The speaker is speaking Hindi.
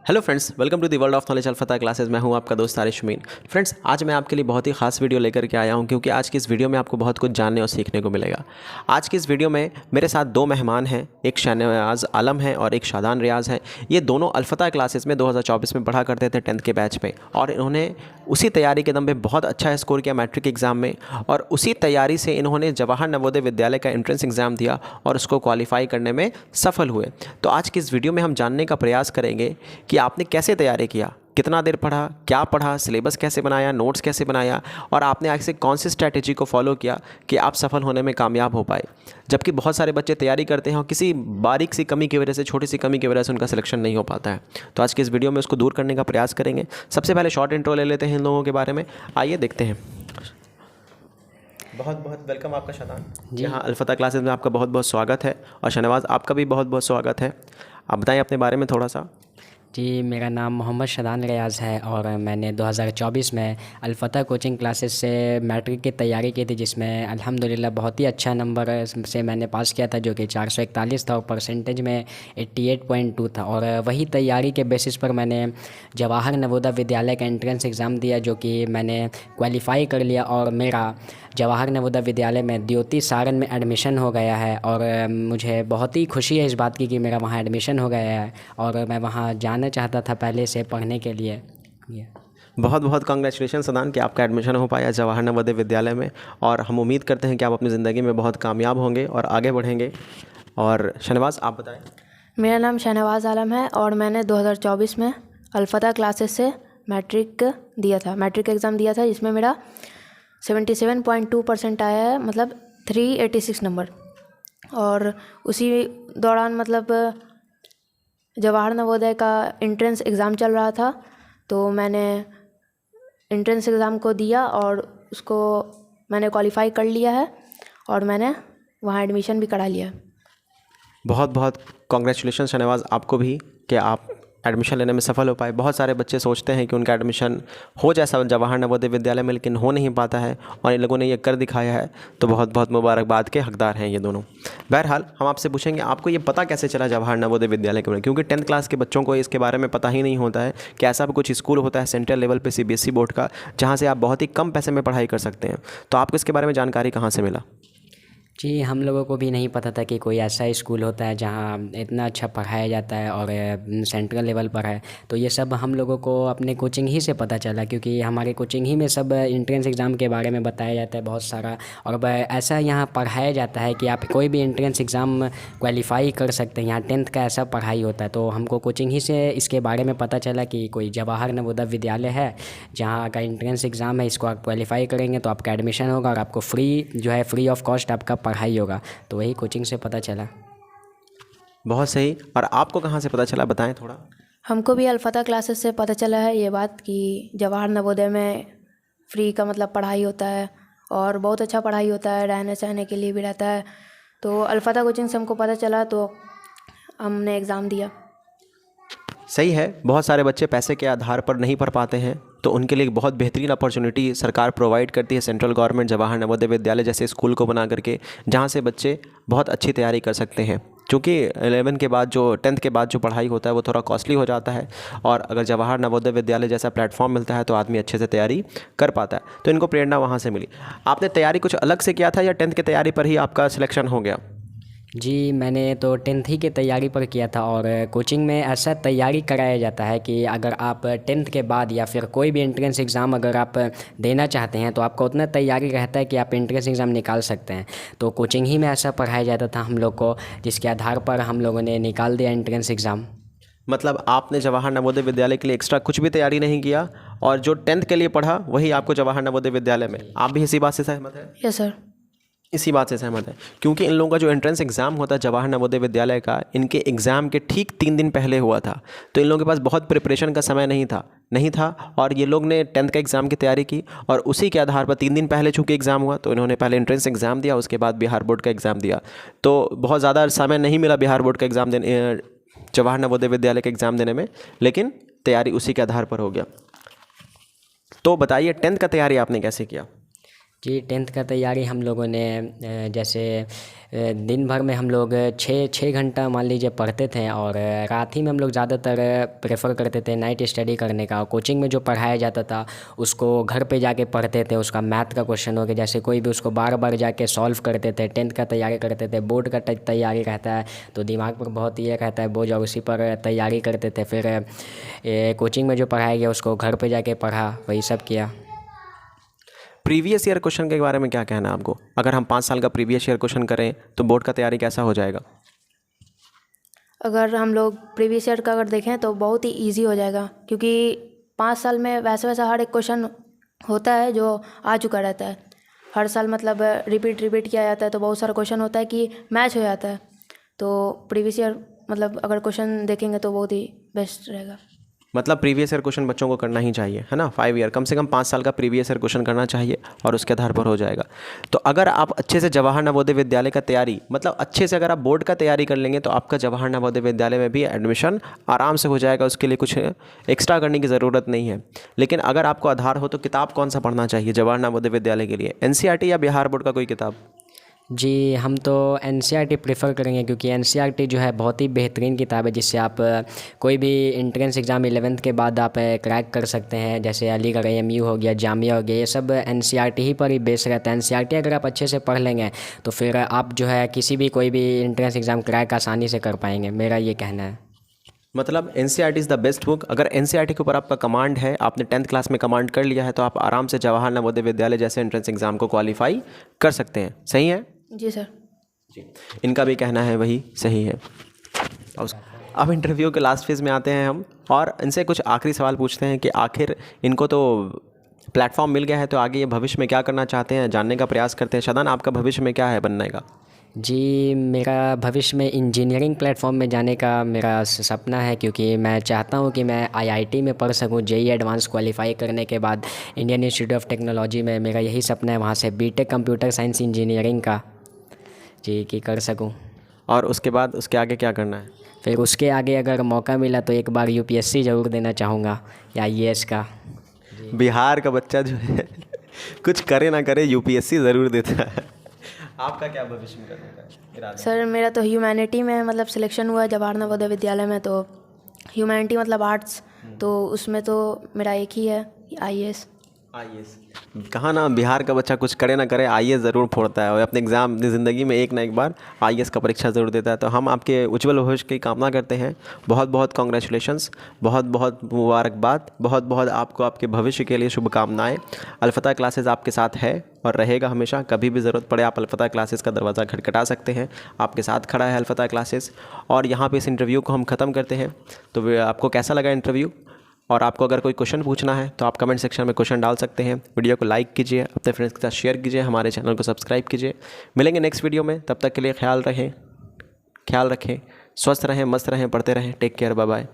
Hello friends, welcome to the world of knowledge Alfata classes. मैं हूं आपका दोस्त आरिश मीन। फ्रेंड्स, आज मैं आपके लिए बहुत ही खास वीडियो लेकर के आया हूं क्योंकि आज की इस वीडियो में आपको बहुत कुछ जानने और सीखने को मिलेगा। आज की इस वीडियो में मेरे साथ दो मेहमान हैं, एक शहनवाज आलम है और एक शादान रियाज़ है। ये दोनों अल्फता क्लासेस में 2024 में पढ़ा करते थे 10th के बैच में, और इन्होंने उसी तैयारी के दम पे बहुत अच्छा स्कोर किया मैट्रिक एग्ज़ाम में, और उसी तैयारी से इन्होंने जवाहर नवोदय विद्यालय का एंट्रेंस एग्ज़ाम दिया और उसको क्वालिफाई करने में सफल हुए। तो आज की इस वीडियो में हम जानने का प्रयास करेंगे कि आपने कैसे तैयारी किया, कितना देर पढ़ा, क्या पढ़ा, सिलेबस कैसे बनाया, नोट्स कैसे बनाया, और आपने आगे से कौन सी स्ट्रैटेजी को फॉलो किया कि आप सफल होने में कामयाब हो पाए। जबकि बहुत सारे बच्चे तैयारी करते हैं और किसी बारीक सी कमी की वजह से, छोटी सी कमी की वजह से उनका सिलेक्शन नहीं हो पाता है। तो आज की इस वीडियो में उसको दूर करने का प्रयास करेंगे। सबसे पहले शॉर्ट इंट्रो ले लेते हैं इन लोगों के बारे में। आइए देखते हैं। बहुत बहुत वेलकम आपका शादान जी। हाँ, अल्फता क्लासेस में आपका बहुत बहुत स्वागत है, और शहनवाज आपका भी बहुत बहुत स्वागत है। आप बताएं अपने बारे में थोड़ा सा। जी, मेरा नाम मोहम्मद शादान रियाज़ है और मैंने 2024 में अल्फता कोचिंग क्लासेस से मैट्रिक की तैयारी की थी, जिसमें अल्हम्दुलिल्लाह बहुत ही अच्छा नंबर से मैंने पास किया था, जो कि 441 था और परसेंटेज में 88.2 था। और वही तैयारी के बेसिस पर मैंने जवाहर नवोदय विद्यालय का एंट्रेंस एग्ज़ाम दिया, जो कि मैंने क्वालिफ़ाई कर लिया और मेरा जवाहर नवोदय विद्यालय में द्योति सारण में एडमिशन हो गया है। और मुझे बहुत ही खुशी है इस बात की कि मेरा वहाँ एडमिशन हो गया है और मैं वहाँ जाना चाहता था पहले से पढ़ने के लिए। बहुत बहुत कांग्रेचुलेशन सदान कि आपका एडमिशन हो पाया जवाहर नवोदय विद्यालय में, और हम उम्मीद करते हैं कि आप अपनी ज़िंदगी में बहुत कामयाब होंगे और आगे बढ़ेंगे। और शहनवाज आप बताएं। मेरा नाम शहनवाज आलम है और मैंने 2024 में अल्फता क्लासेस से मैट्रिक एग्ज़ाम दिया था, जिसमें मेरा 77.2% आया है, मतलब 386 नंबर। और उसी दौरान मतलब जवाहर नवोदय का एंट्रेंस एग्ज़ाम चल रहा था, तो मैंने एंट्रेंस एग्ज़ाम को दिया और उसको मैंने क्वालिफ़ाई कर लिया है और मैंने वहाँ एडमिशन भी करा लिया है। बहुत बहुत कांग्रेचुलेशन शहनवाज आपको भी कि आप एडमिशन लेने में सफल हो पाए। बहुत सारे बच्चे सोचते हैं कि उनका एडमिशन हो जाए जवाहर नवोदय विद्यालय में, लेकिन हो नहीं पाता है, और इन लोगों ने ये कर दिखाया है। तो बहुत बहुत मुबारकबाद के हकदार हैं ये दोनों। बहरहाल हम आपसे पूछेंगे, आपको ये पता कैसे चला जवाहर नवोदय विद्यालय के बारे में, क्योंकि 10th क्लास के बच्चों को इसके बारे में पता ही नहीं होता है कि ऐसा भी कुछ स्कूल होता है सेंट्रल लेवल पर CBSE बोर्ड का, जहाँ से आप बहुत ही कम पैसे में पढ़ाई कर सकते हैं। तो आपको इसके बारे में जानकारी कहाँ से मिला? जी, हम लोगों को भी नहीं पता था कि कोई ऐसा स्कूल होता है जहाँ इतना अच्छा पढ़ाया जाता है और सेंट्रल लेवल पर है। तो ये सब हम लोगों को अपने कोचिंग ही से पता चला, क्योंकि हमारे कोचिंग ही में सब एंट्रेंस एग्ज़ाम के बारे में बताया जाता है बहुत सारा, और ऐसा यहाँ पढ़ाया जाता है कि आप कोई भी एंट्रेंस एग्ज़ाम क्वालिफ़ाई कर सकते हैं। यहाँ 10th का ऐसा पढ़ाई होता है। तो हमको कोचिंग ही से इसके बारे में पता चला कि कोई जवाहर नवोदय विद्यालय है जहाँ का एंट्रेंस एग्ज़ाम है, इसको आप क्वालिफ़ाई करेंगे तो आपका एडमिशन होगा और आपको फ्री ऑफ कॉस्ट आपका पढ़ाई होगा। तो वही कोचिंग से पता चला। बहुत सही। और आपको कहाँ से पता चला, बताएं थोड़ा। हमको भी अल्फता क्लासेस से पता चला है ये बात कि जवाहर नवोदय में फ्री का मतलब पढ़ाई होता है और बहुत अच्छा पढ़ाई होता है, रहने सहने के लिए भी रहता है। तो अल्फता कोचिंग से हमको पता चला तो हमने एग्ज़ाम दिया। सही है। बहुत सारे बच्चे पैसे के आधार पर नहीं पढ़ पाते हैं, तो उनके लिए बहुत बेहतरीन अपॉर्चुनिटी सरकार प्रोवाइड करती है, सेंट्रल गवर्नमेंट जवाहर नवोदय विद्यालय जैसे स्कूल को बना करके, जहां से बच्चे बहुत अच्छी तैयारी कर सकते हैं। क्योंकि 11 के बाद 10th के बाद जो पढ़ाई होता है वो थोड़ा कॉस्टली हो जाता है, और अगर जवाहर नवोदय विद्यालय जैसा प्लेटफॉर्म मिलता है तो आदमी अच्छे से तैयारी कर पाता है। तो इनको प्रेरणा वहाँ से मिली। आपने तैयारी कुछ अलग से किया था या 10th की तैयारी पर ही आपका सिलेक्शन हो गया? जी, मैंने तो 10th ही की तैयारी पर किया था, और कोचिंग में ऐसा तैयारी कराया जाता है कि अगर आप 10th के बाद या फिर कोई भी एंट्रेंस एग्ज़ाम अगर आप देना चाहते हैं तो आपका उतना तैयारी रहता है कि आप एंट्रेंस एग्ज़ाम निकाल सकते हैं। तो कोचिंग ही में ऐसा पढ़ाया जाता था हम लोग को, जिसके आधार पर हम लोगों ने निकाल दिया एंट्रेंस एग्ज़ाम। मतलब आपने जवाहर नवोदय विद्यालय के लिए एक्स्ट्रा कुछ भी तैयारी नहीं किया, और जो 10th के लिए पढ़ा वही आपको जवाहर नवोदय विद्यालय में। आप भी इसी बात से सहमत हैं? Yes sir. इसी बात से सहमत है, क्योंकि इन लोगों का जो एंट्रेंस एग्ज़ाम होता है जवाहर नवोदय विद्यालय का, इनके एग्ज़ाम के ठीक 3 दिन पहले हुआ था। तो इन लोगों के पास बहुत प्रिपरेशन का समय नहीं था, और ये लोग ने 10th का एग्ज़ाम की तैयारी की, और उसी के आधार पर 3 दिन पहले चूँकि एग्ज़ाम हुआ तो इन्होंने पहले एंट्रेंस एग्ज़ाम दिया, उसके बाद बिहार बोर्ड का एग्ज़ाम दिया। तो बहुत ज़्यादा समय नहीं मिला बिहार बोर्ड का एग्ज़ाम देने, जवाहर नवोदय विद्यालय का एग्ज़ाम देने में, लेकिन तैयारी उसी के आधार पर हो गया। तो बताइए 10th का तैयारी आपने कैसे किया? जी 10th का तैयारी हम लोगों ने जैसे दिन भर में हम लोग 6 घंटा मान लीजिए पढ़ते थे और रात ही में हम लोग ज़्यादातर प्रेफर करते थे नाइट स्टडी करने का। कोचिंग में जो पढ़ाया जाता था उसको घर पे जाके पढ़ते थे। उसका मैथ का क्वेश्चन हो गया जैसे कोई भी उसको बार बार जाके सॉल्व करते थे। 10th का तैयारी करते थे, बोर्ड का तैयारी रहता है तो दिमाग पर बहुत ये रहता है बोझ और उसी पर तैयारी करते थे। फिर कोचिंग में जो पढ़ाया गया उसको घर पे जाके पढ़ा, वही सब किया। प्रीवियस ईयर क्वेश्चन के बारे में क्या कहना है आपको? अगर हम 5 साल का प्रीवियस ईयर क्वेश्चन करें तो बोर्ड का तैयारी कैसा हो जाएगा? अगर हम लोग प्रीवियस ईयर का अगर देखें तो बहुत ही इजी हो जाएगा, क्योंकि 5 साल में वैसा वैसा हर एक क्वेश्चन होता है जो आ चुका रहता है। हर साल मतलब रिपीट किया जाता है तो बहुत सारा क्वेश्चन होता है कि मैच हो जाता है। तो प्रीवियस ईयर मतलब अगर क्वेश्चन देखेंगे तो बहुत ही बेस्ट रहेगा। मतलब प्रीवियस ईयर क्वेश्चन बच्चों को करना ही चाहिए, है ना? 5 ईयर कम से कम 5 साल का प्रीवियस ईयर क्वेश्चन करना चाहिए और उसके आधार पर हो जाएगा। तो अगर आप अच्छे से जवाहर नवोदय विद्यालय का तैयारी मतलब अच्छे से अगर आप बोर्ड का तैयारी कर लेंगे तो आपका जवाहर नवोदय विद्यालय में भी एडमिशन आराम से हो जाएगा। उसके लिए कुछ एक्स्ट्रा करने की ज़रूरत नहीं है। लेकिन अगर आपको आधार हो तो किताब कौन सा पढ़ना चाहिए जवाहर नवोदय विद्यालय के लिए? NCERT या बिहार बोर्ड का कोई किताब? जी हम तो NCERT प्रेफर करेंगे, क्योंकि NCERT जो है बहुत ही बेहतरीन किताब है जिससे आप कोई भी एंट्रेंस एग्ज़ाम 11th के बाद आप क्रैक कर सकते हैं। जैसे अलीगढ़ AMU हो गया, जामिया हो गया, ये सब NCERT ही पर ही बेस रहता है। NCERT अगर आप अच्छे से पढ़ लेंगे तो फिर आप जो है किसी भी कोई भी एंट्रेंस एग्ज़ाम क्रैक आसानी से कर पाएंगे, मेरा ये कहना है। मतलब NCERT is the best book. अगर NCERT के ऊपर आपका कमांड है, आपने 10th क्लास में कमांड कर लिया है तो आप आराम से जवाहर नवोदय विद्यालय जैसे एंट्रेंस एग्ज़ाम को क्वालिफाई कर सकते हैं। सही है? जी सर। जी, इनका भी कहना है वही सही है। अब इंटरव्यू के लास्ट फेज़ में आते हैं हम और इनसे कुछ आखिरी सवाल पूछते हैं कि आखिर इनको तो प्लेटफॉर्म मिल गया है तो आगे ये भविष्य में क्या करना चाहते हैं, जानने का प्रयास करते हैं। शदान, आपका भविष्य में क्या है बनने का? जी मेरा भविष्य में इंजीनियरिंग प्लेटफॉर्म में जाने का मेरा सपना है, क्योंकि मैं चाहता हूं कि मैं IIT में पढ़ सकूं। JEE एडवांस क्वालिफाई करने के बाद इंडियन इंस्टीट्यूट ऑफ टेक्नोलॉजी में मेरा यही सपना है वहां से BTech कंप्यूटर साइंस इंजीनियरिंग का जी की कर सकूं। और उसके बाद उसके आगे क्या करना है? फिर उसके आगे अगर मौका मिला तो एक बार UPSC ज़रूर देना चाहूँगा या IAS का। बिहार का बच्चा जो है कुछ करे ना करे UPSC ज़रूर देता है। आपका क्या भविष्य में करने का इरादा? सर मेरा तो ह्यूमैनिटी में मतलब सिलेक्शन हुआ है जवाहर नवोदय विद्यालय में, तो ह्यूमैनिटी मतलब आर्ट्स, तो उसमें तो मेरा एक ही है IAS। कहा ना, बिहार का बच्चा कुछ करे ना करे IAS ज़रूर फोड़ता है और अपने एग्ज़ाम अपनी ज़िंदगी में एक ना एक बार IAS का परीक्षा ज़रूर देता है। तो हम आपके उज्जवल भविष्य की कामना करते हैं। बहुत बहुत कॉन्ग्रेचुलेशंस, बहुत बहुत मुबारकबाद, बहुत बहुत आपको आपके भविष्य के लिए शुभकामनाएं। अलफतह क्लासेस आपके साथ है और रहेगा हमेशा। कभी भी ज़रूरत पड़े आप अलफतह क्लासेस का दरवाज़ा खटखटा सकते हैं। आपके साथ खड़ा है अलफतह क्लासेस। और यहाँ पे इस इंटरव्यू को हम ख़त्म करते हैं। तो आपको कैसा लगा इंटरव्यू? और आपको अगर कोई क्वेश्चन पूछना है तो आप कमेंट सेक्शन में क्वेश्चन डाल सकते हैं। वीडियो को लाइक कीजिए, अपने फ्रेंड्स के साथ शेयर कीजिए, हमारे चैनल को सब्सक्राइब कीजिए। मिलेंगे नेक्स्ट वीडियो में, तब तक के लिए ख्याल रखें, स्वस्थ रहें, मस्त रहें, पढ़ते रहें। Take care, bye bye.